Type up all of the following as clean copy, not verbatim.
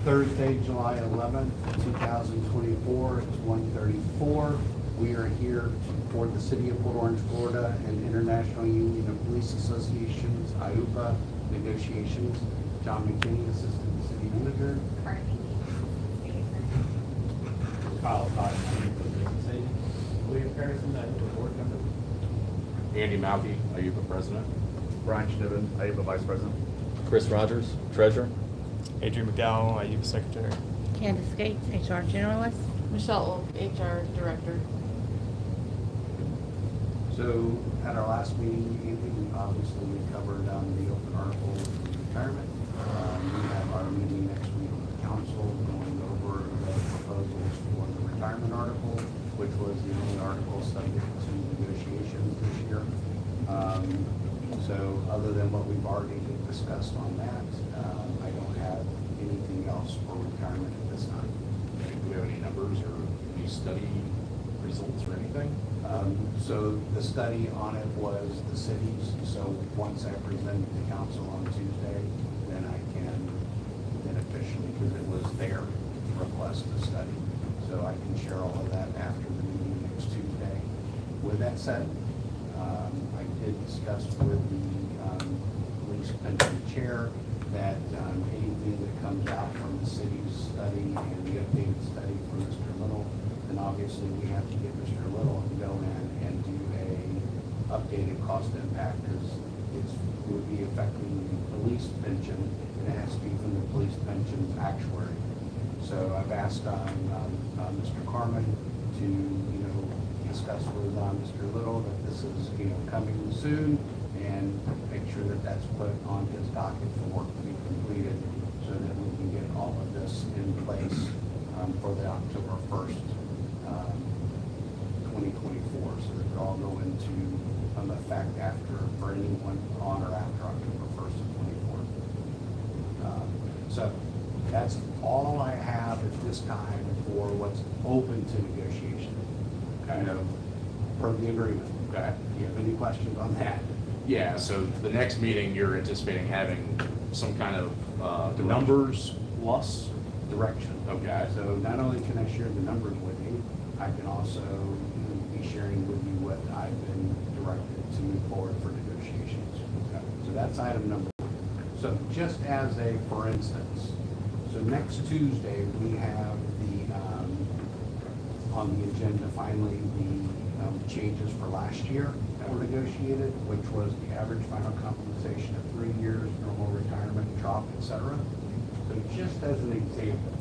Thursday, July 11th, 2024. It's 1:34. We are here for the City of Port Orange, Florida and International Union of Police Associations, IUPA, negotiations. John McKinney, Assistant City Manager. Kyle Todd, business agent. William Harrison, IUPA board member. Andy Malky, IUPA president. Brian Schnibbin, IUPA vice president. Chris Rogers, treasurer. Adrian McDowell, IUPA secretary. Candace Gates, HR generalist. Michelle Oak, HR director. So at our last meeting, Andy, obviously we covered the open article of retirement. We have our meeting next week with the council going over the proposals for the retirement article, which was the only article subject to negotiations this year. So other than what we've already discussed on that, I don't have anything else for retirement at this time. Do we have any numbers or any study results or anything? So the study on it was the cities. So once I present to council on Tuesday, then I can then officially, because it was their request to study. So I can share all of that after the meeting next Tuesday. With that said, I did discuss with the police pension chair that anything that comes out from the city's study and the updated study for Mr. Little, then obviously we have to get Mr. Little to go in and do a updated cost impact, because it would be affecting the police pension, and it has to be from the police pension's actuary. So I've asked Mr. Carmen to, discuss with Mr. Little that this is, coming soon, and make sure that that's put on his docket for work to be completed, so that we can get all of this in place for the October 1st, 2024, so that it all go into effect for anyone on or after October 1st of 24. So that's all I have at this time for what's open to negotiation. Kind of per the agreement. Okay. Do you have any questions on that? Yeah, so the next meeting, you're anticipating having some kind of numbers plus? Direction. Okay. So not only can I share the numbers with you, I can also be sharing with you what I've been directed to move forward for negotiations. Okay. So that's item number one. So just as a, for instance, so next Tuesday, we have on the agenda finally the changes for last year that were negotiated, which was the average final compensation of 3 years, normal retirement, drop, etc. So just as an example,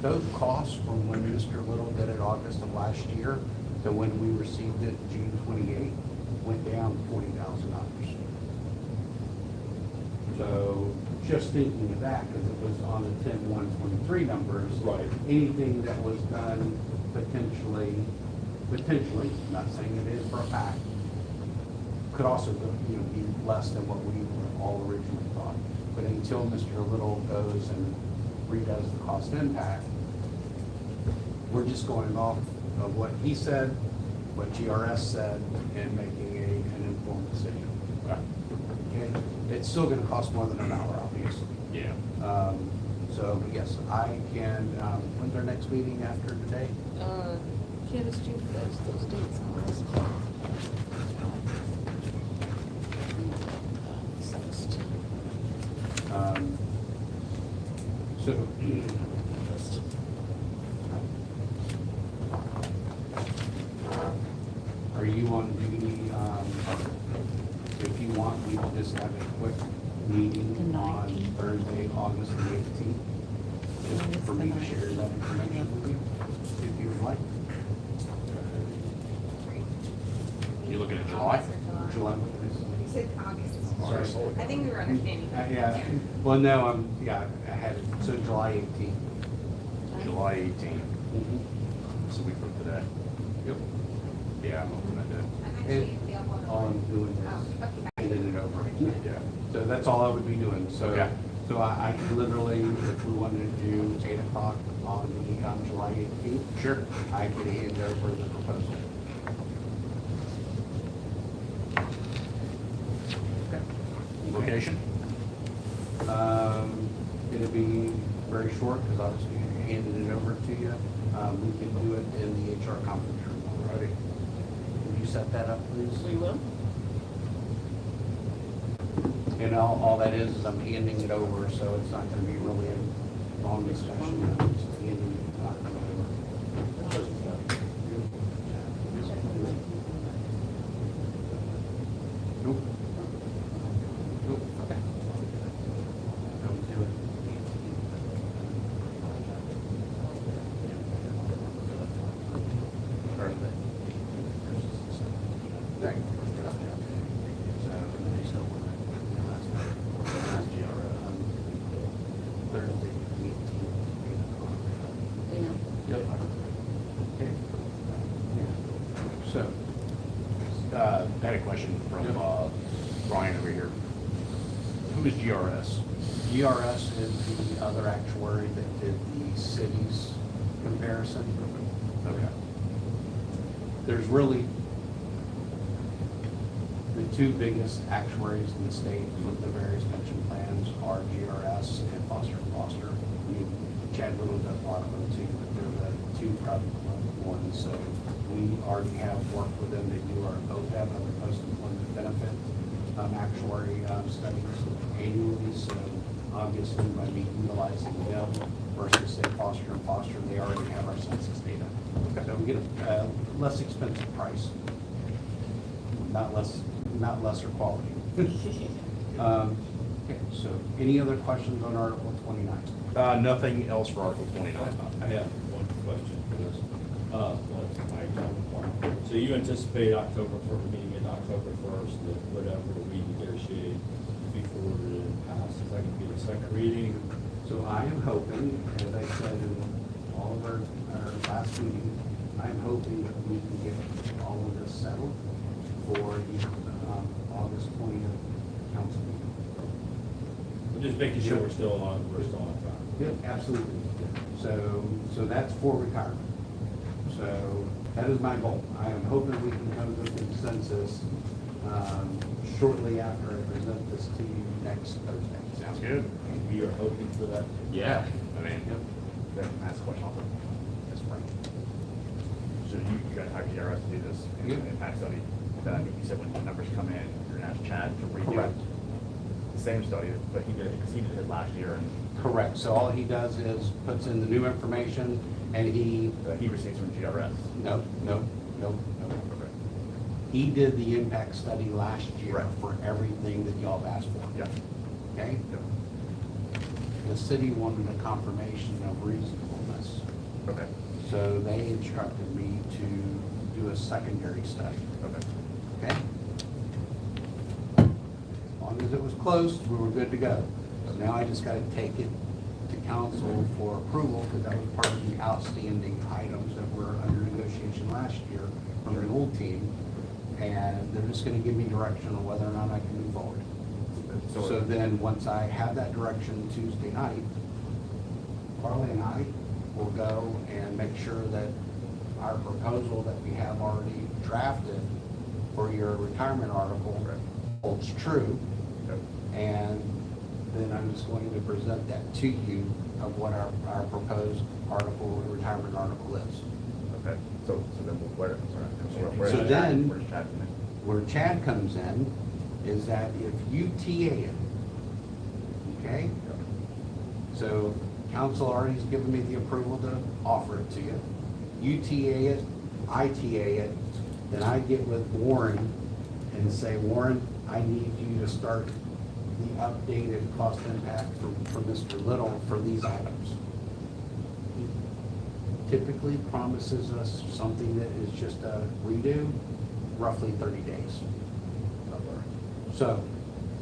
those costs from when Mr. Little did it August of last year to when we received it June 28th went down $40,000. So just thinking of that, because it was on the 10/1/23 numbers, Right. anything that was done potentially, not saying it is for a fact, could also be less than what we all originally thought. But until Mr. Little goes and redoes the cost impact, we're just going off of what he said, what GRS said, and making an informed decision. Okay? It's still going to cost more than an hour, obviously. Yeah. So yes, I can. When's our next meeting after today? Candace, do you have those dates on this? So are you on duty? If you want, we can just have a quick meeting on Thursday, August the 18th, just for me to share that information with you, if you would like. You looking at July? July. You said August. Sorry. I think we were understanding. Yeah. Well, no, I had it. So July 18th. July 18th. It's a week from today. Yep. Yeah, I'm open that day. I'm actually available. All I'm doing is Okay. handing it over. Yeah. So that's all I would be doing. So, Okay. so I could literally, if we wanted to do 8 o'clock on July 18th, Sure. I could hand over the proposal. Location? It'll be very short, because I was handing it over to you. We can do it in the HR conference room already. Will you set that up, please? We will. And all that is I'm handing it over, so it's not gonna be really a long discussion. I'm just handing it over. Nope. Nope, okay. Don't do it. Perfect. Thank you. Thursday, 18th. You know. Yep. Okay. So, I had a question from Brian over here. Who is GRS? GRS is the other actuary that did the city's comparison. Okay. There's really the two biggest actuaries in the state with the various pension plans are GRS and Foster & Foster. I mean, Chad Little does a lot of them too, but they're the two probably ones. So we already have worked with them. They do our OPEB, other post-employment benefit actuary studies annually. So obviously by me utilizing them versus say Foster & Foster, they already have our census data. So we get a less expensive price, not lesser quality. Okay, so any other questions on Article 29? Nothing else for Article 29. I have one question for this. So you anticipate October, for a meeting in October 1st, that whatever we negotiate before it passes, that can be the second reading? So I am hoping, as I said in all of our last meeting, I'm hoping that we can get all of this settled for the August 20th council meeting. I'm just making sure we're still on track. Yeah, absolutely. So that's for retirement. So that is my goal. I am hoping we can come to a consensus shortly after I present this to you next Thursday. Sounds good. We are hoping for that. Yeah. I mean, Yep. Then ask a question also. That's right. So you guys hired GRS to do this Yeah. impact study. Then I think you said when the numbers come in, you're gonna ask Chad to redo Correct. the same study, but he did it because he did it last year and Correct. So all he does is puts in the new information and he, he receives from GRS. no. Okay. He did the impact study last year Right. for everything that y'all have asked for. Yeah. Okay? Yep. The city wanted a confirmation of reasonableness. Okay. So they instructed me to do a secondary study. Okay. Okay? As long as it was close, we were good to go. So now I just gotta take it to council for approval, because that was part of the outstanding items that were under negotiation last year from the old team. And they're just gonna give me direction on whether or not I can move forward. So then, once I have that direction Tuesday night, Carly and I will go and make sure that our proposal that we have already drafted for your retirement article holds true. Okay. And then I'm just going to present that to you of what our proposed article, retirement article is. Okay. So then where So then- where's Chad come in? Where Chad comes in is that if you TA it, okay? So council already has given me the approval to offer it to you. You TA it, I TA it, then I get with Warren and say, Warren, I need you to start the updated cost impact for Mr. Little for these items. He typically promises us something that is just a redo, roughly 30 days. So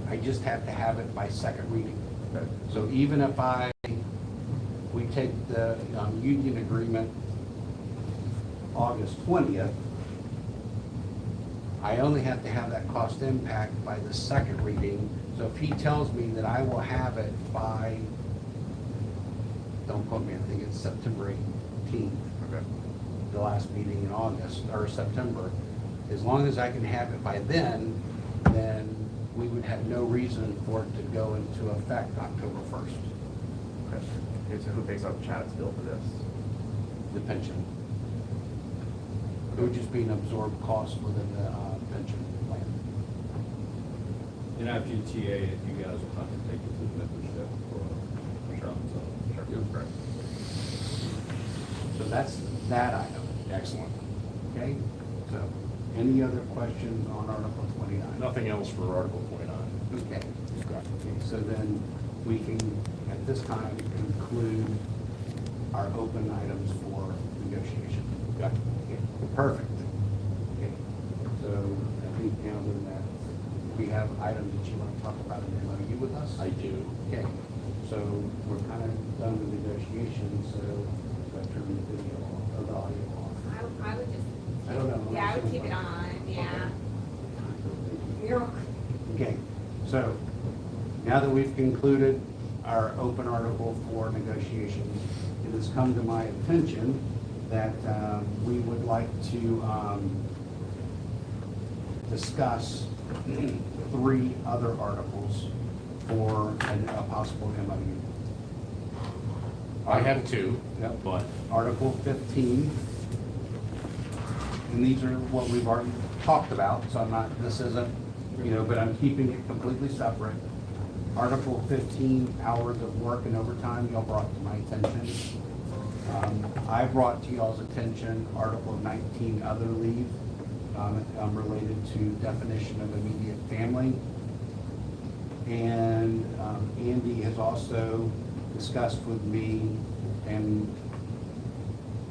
I just have to have it by second reading. Okay. So even if we take the union agreement August 20th, I only have to have that cost impact by the second reading. So if he tells me that I will have it by, don't quote me, I think it's September 18th, Okay. the last meeting in August, or September, as long as I can have it by then we would have no reason for it to go into effect October 1st. Okay, so who picks up Chad's bill for this? The pension. It would just be an absorbed cost within the pension plan. And after you TA, if you guys will have to take it to the membership for Trump, so. Sure, correct. So that's that item. Excellent. Okay? So, any other questions on Article 29? Nothing else for Article 29. Okay. So then we can, at this time, conclude our open items for negotiation. Okay. Okay, perfect. Okay, so I think now that we have items that you want to talk about in the MOU with us? I do. Okay, so we're kind of done with negotiations, so I turn the video off, or the audio off. I would just, I don't know. yeah, I would keep it on, yeah. You're, Okay, so now that we've concluded our open article for negotiations, it has come to my attention that we would like to discuss 3 other articles for a possible MOU. I have 2, Yep. but Article 15, and these are what we've already talked about, so I'm not, this isn't, but I'm keeping it completely separate. Article 15, hours of work and overtime, y'all brought to my attention. I brought to y'all's attention Article 19, other leave, related to definition of immediate family. And Andy has also discussed with me and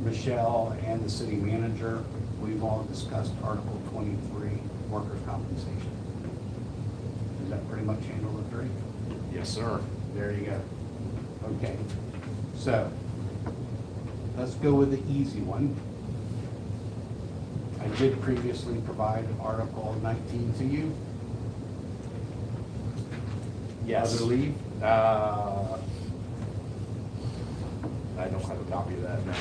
Michelle and the city manager, we've all discussed Article 23, workers' compensation. Does that pretty much handle the 3? yes, sir. There you go. Okay, so let's go with the easy one. I did previously provide Article 19 to you. Yes. Other leave? I don't have a copy of that now.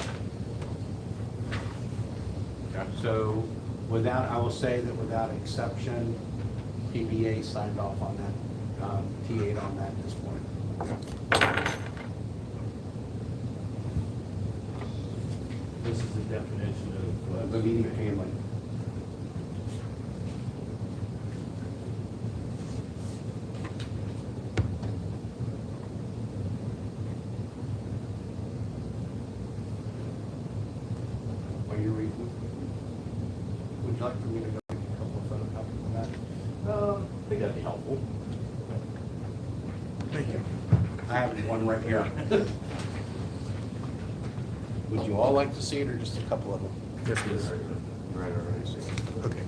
Okay. So without, I will say that without exception, PBA signed off on that, T8 on that this morning. This is the definition of. The immediate family. Are you reading? Would you like for me to go get a couple of photocopies of that? I think that'd be helpful. Thank you. I have one right here. Would you all like to see it, or just a couple of them? Yes, please. Right, I see. Okay.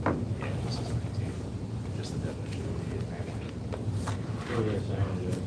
Yeah, this is 19. Just the definition of immediate family. What are they saying, Jeff?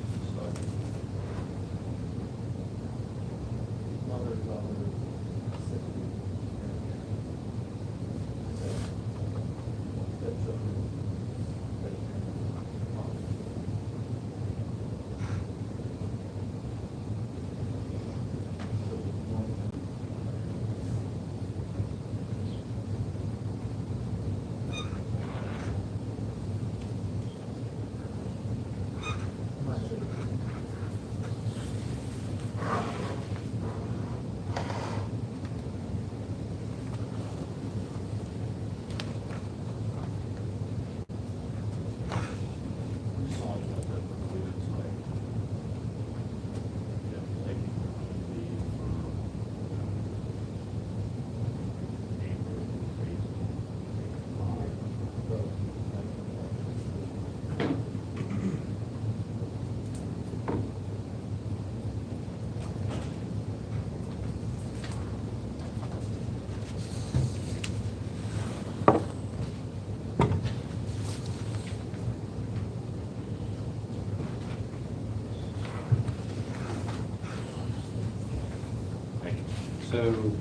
Thank you.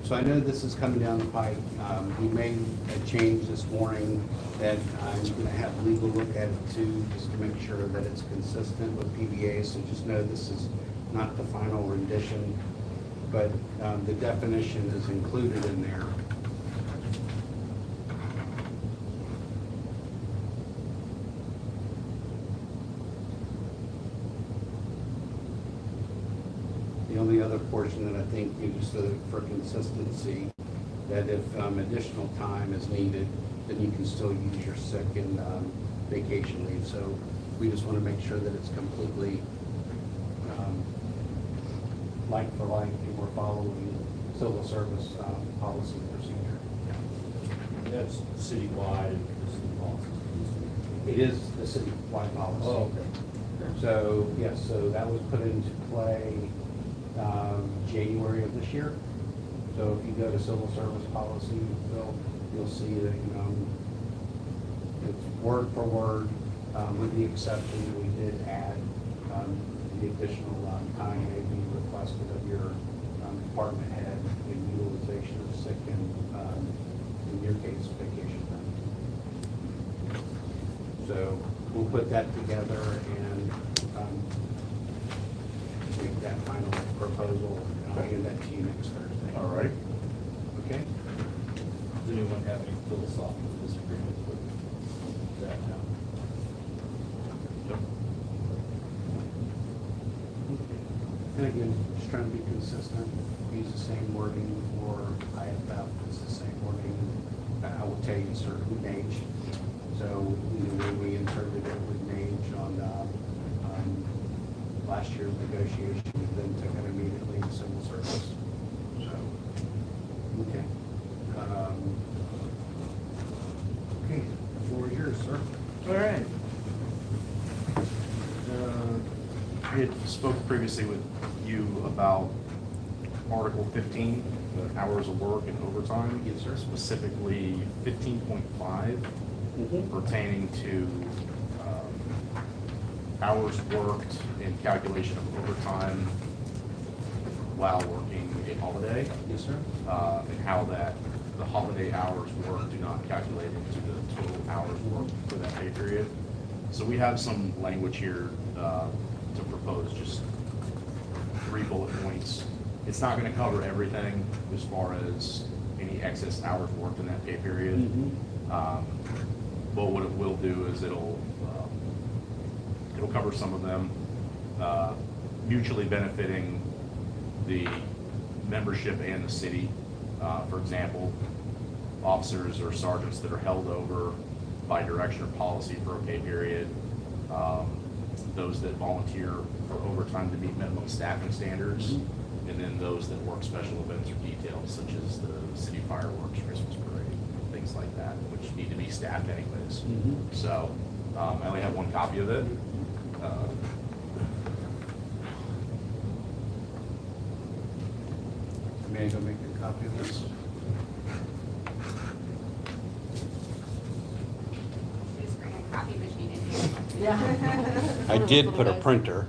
So I know this is coming down the pike. We made a change this morning that I'm gonna have legal look at it too, just to make sure that it's consistent with PBA. So just know this is not the final rendition, but the definition is included in there. only other portion that I think, just for consistency, that if additional time is needed, then you can still use your sick and vacation leave. So we just want to make sure that it's completely like for like, and we're following civil service policy and procedure. That's citywide, this is the policy. It is the citywide policy. Oh, okay. So, yes, so that was put into play January of this year. So if you go to civil service policy, you'll see that, it's word for word, with the exception that we did add the additional time may be requested of your department head in utilization of sick and, in your case, vacation time. So we'll put that together and make that final proposal, and I'll give that to you next Thursday. All right. Okay? Does anyone have any philosophical disagreements with that now? And again, just trying to be consistent, use the same wording for IFF, it's the same wording. I will tell you, sir, with Nage. So, when we interpreted it with Nage on last year's negotiation, we then took it immediately to civil service. So, okay. Okay, the floor is yours, sir. All right. We had spoke previously with you about Article 15, the hours of work and overtime. Yes, sir. Specifically 15.5 pertaining to hours worked and calculation of overtime while working a holiday. Yes, sir. And how that the holiday hours worked do not calculate into the total hours worked for that pay period. So we have some language here to propose, just 3 bullet points. It's not going to cover everything as far as any excess hours worked in that pay period. But what it will do is it'll cover some of them, mutually benefiting the membership and the city. For example, officers or sergeants that are held over by direction or policy for a pay period, those that volunteer for overtime to meet minimum staffing standards, and then those that work special events or details such as the city fireworks, Christmas parade, things like that, which need to be staffed anyways. So I only have one copy of it. May I go make a copy of this? Just bring a copy machine in here. I did put a printer.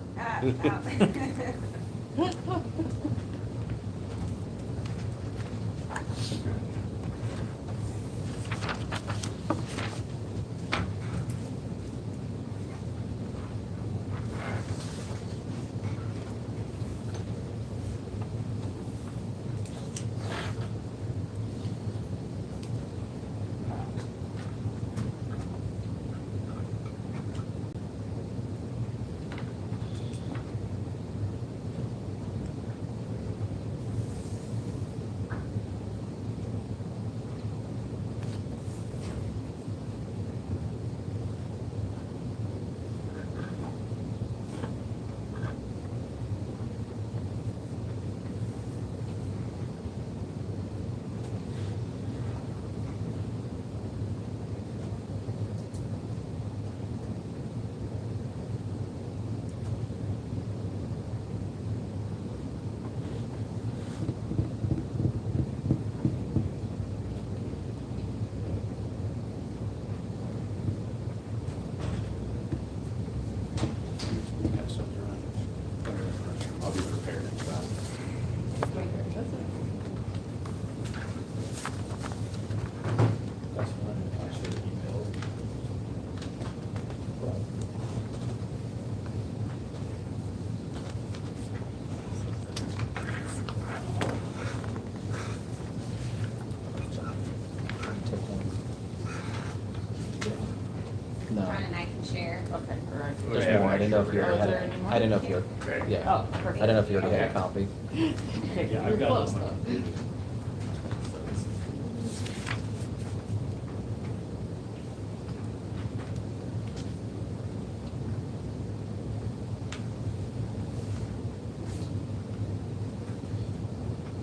chair. Okay, all right. We Just have more, I didn't know if you Oh, already is had there it. any more? I didn't know if you, Okay. yeah. Oh, perfect. I didn't know if you already had a copy. Okay, Yeah, I've you're got close one. though.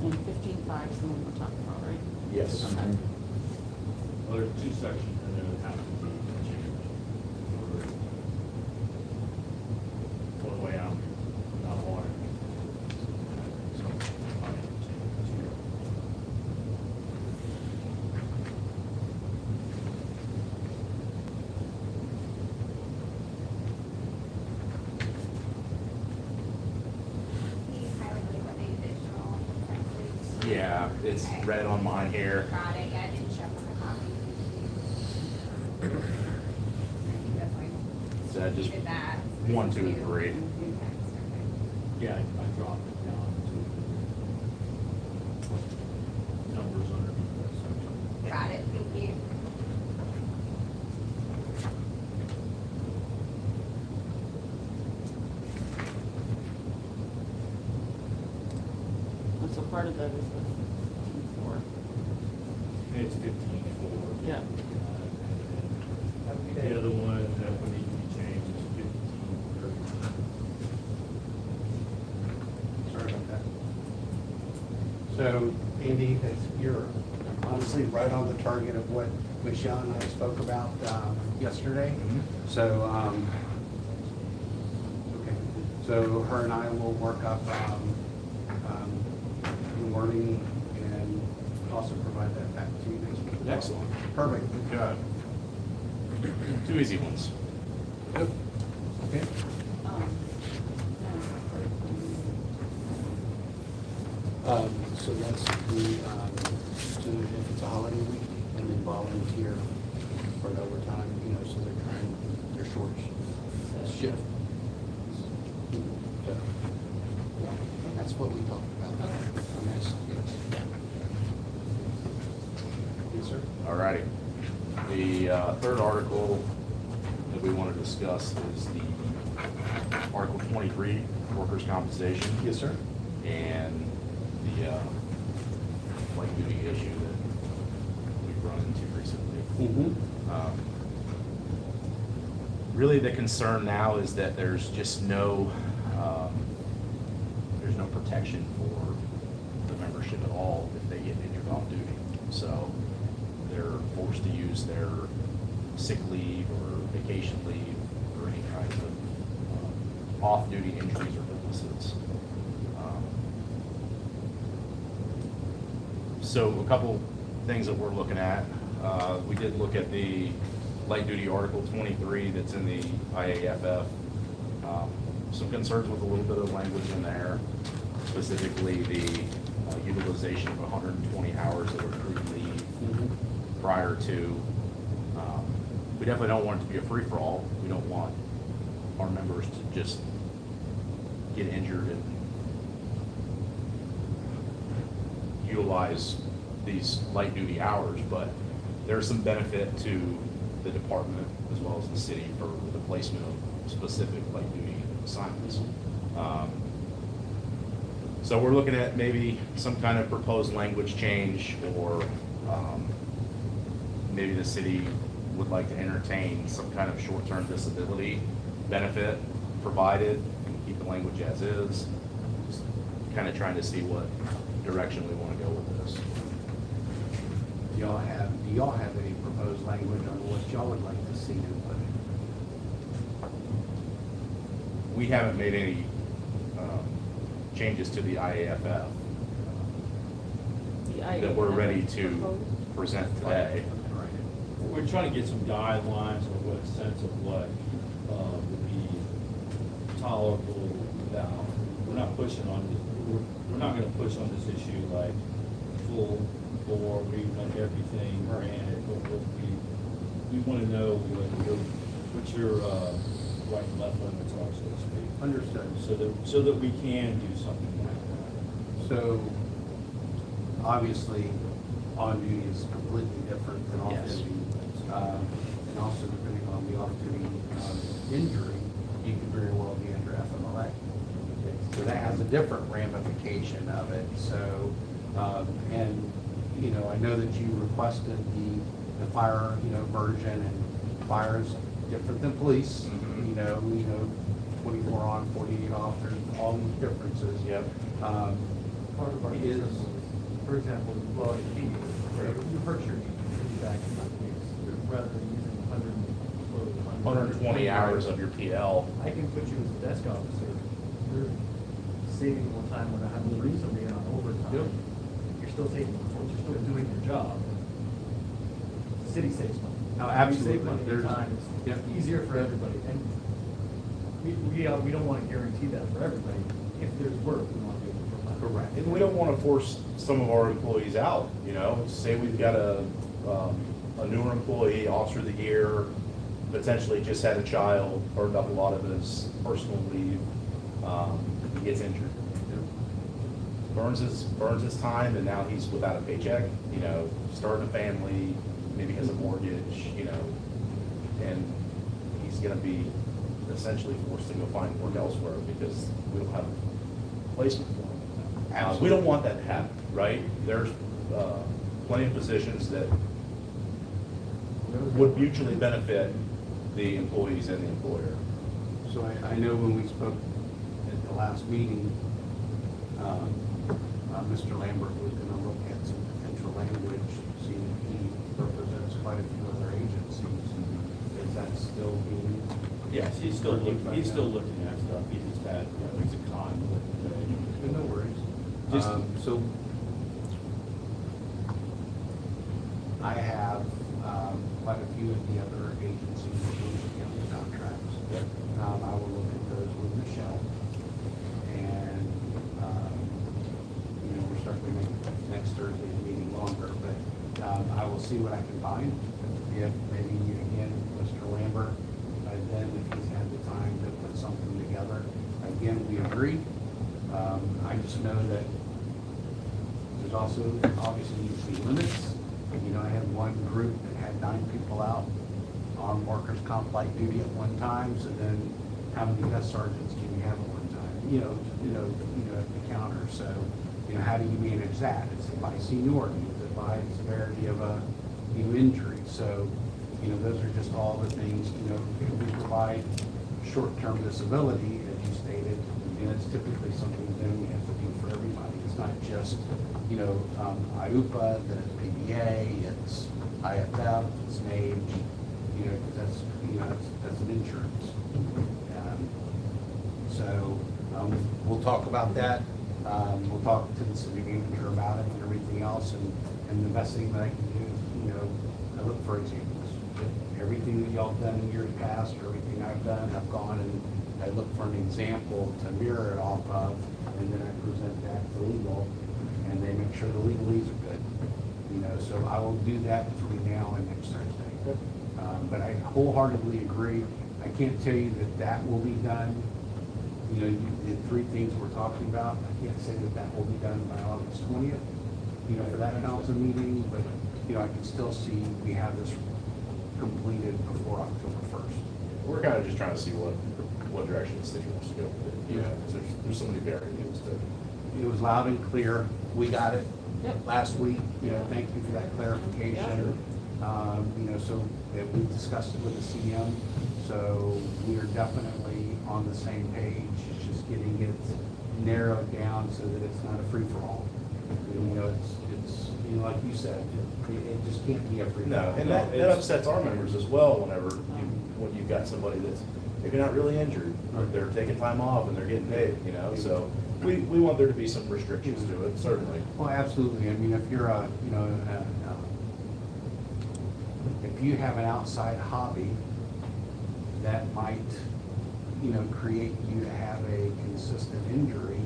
And 15.5 is the one we're talking about, right? Yes. Okay. Well, there's two sections and then it has to be changed. One way out, not water. So, I mean, it's- He's highlighted what the additional text is. Yeah, it's Okay. red on mine here. Got it, yeah, I didn't check on the copy. I think that's why So you just did that. 1, 2, and 3. New text, okay. Yeah, I dropped it down to numbers underneath that section. Got it, thank you. And so part of that is the 15.4. It's 15.4. Yeah. The other one that would need to be changed is 15.30. Sorry about that. So, Andy, you're honestly right on the target of what Michelle and I spoke about yesterday. So, okay, so her and I will work up the wording and also provide that back to you next week. Excellent. Perfect. Got 2 easy ones. Okay. So that's the, so if it's a holiday week and then volunteer for the overtime, you know, so they're trying, their short shift. Yeah, that's what we talked about. Yes, yes. Yes, sir. All righty. The third article that we want to discuss is the Article 23, workers' compensation. Yes, sir. And the light duty issue that we've run into recently. Mm-hmm. Really, the concern now is that there's just no protection for the membership at all if they get injured off duty. So they're forced to use their sick leave or vacation leave or any kind of off-duty injuries or illnesses. So a couple things that we're looking at. We did look at the light duty Article 23 that's in the IAFF. Some concerns with a little bit of language in there, specifically the utilization of 120 hours of accrued leave prior to. We definitely don't want it to be a free-for-all. We don't want our members to just get injured and utilize these light duty hours, but there's some benefit to the department as well as the city for the placement of specific light duty assignments. So we're looking at maybe some kind of proposed language change, or maybe the city would like to entertain some kind of short-term disability benefit provided, and keep the language as is. Just kind of trying to see what direction we want to go with this. Do y'all have any proposed language on what y'all would like to see input? We haven't made any changes to the IAFF that we're ready to present today. We're trying to get some guidelines or what sense of what would be tolerable without, we're not pushing on this, we're not gonna push on this issue like full bore, we want everything granted, but we wanna know what your right and left limits are, so to speak. Understood. So that we can do something like that. So, obviously, on duty is completely different than off Yes. duty. and also depending on the off-duty injury, you could very well be under FMLA. So that has a different ramification of it, so, and, you know, I know that you requested the fire, you know, version, and fire's different than police. Mhm. You know, 24 on, 48 off, there's all these differences. Yep. Part of our Is- system was, for example, you blow out your key, or you hurt your knee, you back in my case, rather than using 120 hours of your PL. I can put you as a desk officer, you're saving more time when I have to bring somebody in on overtime. Yep. You're still doing your job. The city saves money. Oh, We absolutely. save money and There's- time, Yep. it's easier for everybody, and we don't wanna guarantee that for everybody. If there's work, we wanna do it for fun. Correct. And we don't want to force some of our employees out, you know, say we've got a newer employee, officer of the year, potentially just had a child, burned up a lot of his personal leave, he gets injured. Burns his time, and now he's without a paycheck, you know, starting a family, maybe has a mortgage, you know, and he's gonna be essentially forced to go find work elsewhere because we don't have a placement for him. We don't want that to happen, right? There's plenty of positions that would mutually benefit the employees and the employer. So I know when we spoke at the last meeting, Mr. Lambert was gonna look at some potential language, seeing if he represents quite a few other agencies. Is that still being? Yes, he's still looking at stuff, he just had, he's a conflict today. No worries. Just- So I have quite a few of the other agencies, including the county contracts. I will look at those with Michelle. And, you know, we're starting to make next Thursday's meeting longer, but I will see what I can find. If maybe, again, Mr. Lambert, then if he's had the time to put something together. Again, we agree. I just know that there's also obviously needs to be limits. You know, I had one group that had 9 people out on workers' comp light duty at one time, so then how many desk sergeants can you have at one time? You know, at the counter, so, you know, how do you manage that? Is it by seniority, is it by severity of a, injury? So, you know, those are just all the things, you know, we provide short-term disability, as you stated, and it's typically something then we have to do for everybody. It's not just, you know, IUPA, then it's PBA, it's IFF, it's NAGE, you know, because that's, you know, that's an insurance. So, we'll talk about that. We'll talk to the city manager about it and everything else, and the best thing that I can do is, you know, I look for examples. Everything that y'all have done in years past, or everything I've done, I've gone and I look for an example to mirror it off of, and then I present that to legal, and they make sure the legalese are good. You know, so I will do that between now and next Thursday. But I wholeheartedly agree. I can't tell you that that will be done. You know, the 3 things we're talking about, I can't say that that will be done by August 20th, you know, for that council meeting, but, you know, I can still see we have this completed before October 1st. We're kind of just trying to see what direction the city wants to go with it, you know, because there's so many variables to. It was loud and clear. We got it last week. You know, thank you for that clarification. You know, so that we discussed it with the CM. So we are definitely on the same page. It's just getting it narrowed down so that it's not a free-for-all. You know, it's, you know, like you said, it just can't be a free-for-all. No, and that upsets our members as well when you've got somebody that's maybe not really injured, or they're taking time off and they're getting paid, you know, so we want there to be some restrictions to it, certainly. Well, absolutely. I mean, if you're if you have an outside hobby that might, you know, create you to have a consistent injury,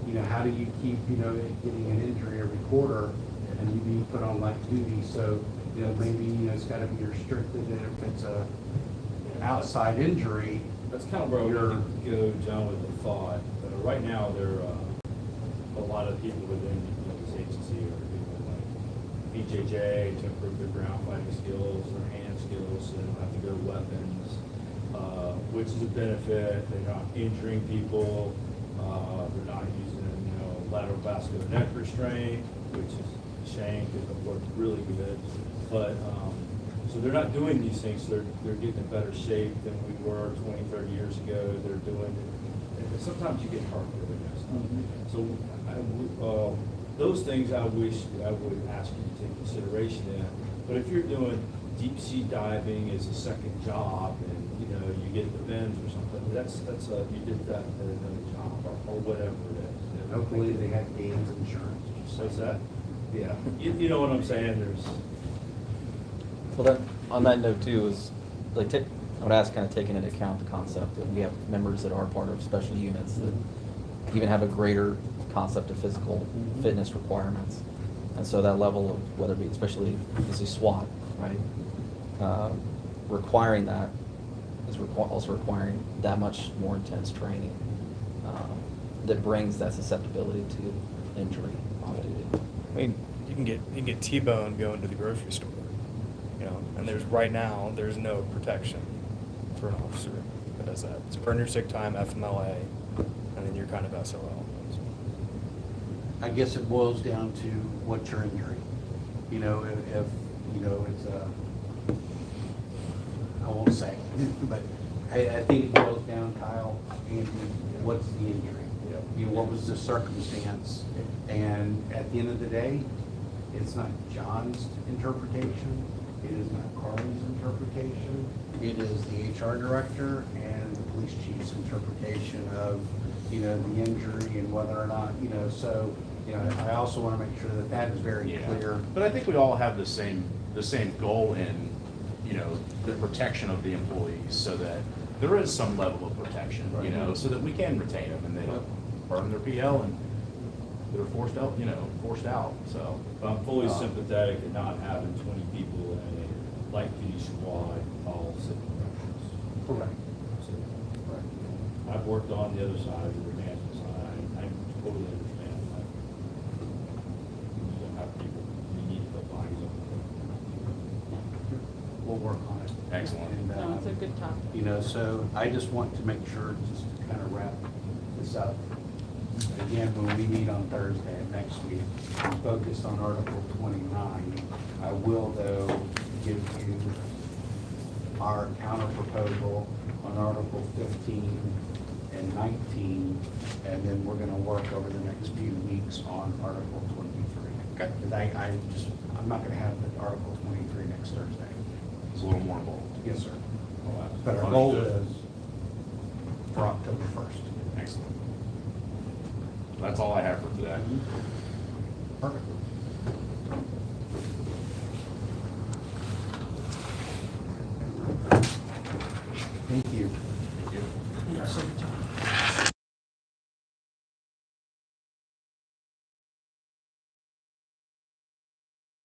you know, how do you keep, you know, getting an injury every quarter and you being put on light duty? So, you know, maybe, you know, it's gotta be restricted, and if it's a outside injury, That's kind of where we're going to go, John, with the thought. Right now, there are a lot of people within this agency are doing like BJJ to improve their ground fighting skills, their hand hand skills, so they don't have to go to weapons, which is a benefit. They're not injuring people, they're not using, lateral vascular neck restraint, which is a shame because it worked really good. But, so they're not doing these things, they're getting in better shape than we were 20, 30 years ago. They're doing, and sometimes you get hurt doing that stuff. So those things I wish I would ask you to take consideration in. But if you're doing deep sea diving as a second job and, you get the bends or something, that's you did that at another job or whatever it is. Hopefully they had gains insurance. What's that? Yeah, you know what I'm saying, there's. Well, then, on that note too, is like, I would ask, kind of taking into account the concept that we have members that are part of special units that even have a greater concept of physical fitness requirements. And so that level of, whether it be, especially, obviously SWAT, right? Requiring that is also requiring that much more intense training that brings that susceptibility to injury on duty. I mean, you can get T-boned going to the grocery store, and right now, there's no protection for an officer that does that. It's burn your sick time, FMLA, and then you're kind of SOL. I guess it boils down to what's your injury. If it's I won't say, but I think it boils down, Kyle, and what's the injury? What was the circumstance? And at the end of the day, it's not John's interpretation, it is not Carly's interpretation, it is the HR director and the police chief's interpretation of, the injury and whether or not, so, I also want to make sure that that is very Yeah. clear. But I think we all have the same goal in, the protection of the employees, so that there is some level of protection, so that we can retain them and they don't burn their PL and they're forced out, so. But I'm fully sympathetic in not having 20 people in a light duty squad all sitting corrections. Correct. I've worked on the other side of the management side. I totally understand that. You don't have people, you need to put bodies on. We'll work on it. Excellent. And, No, it's a good topic. So I just want to make sure, just to kind of wrap this up. Again, when we meet on Thursday of next week, I'm focused on Article 29. I will, though, give you our counter proposal on Article 15 and 19, and then we're gonna work over the next few weeks on Article 23. Okay. Because I'm not gonna have the Article 23 next Thursday. It's a little more involved. Yes, sir. But our goal Understood. is for October 1st. Excellent. That's all I have for today. Perfect. Thank you.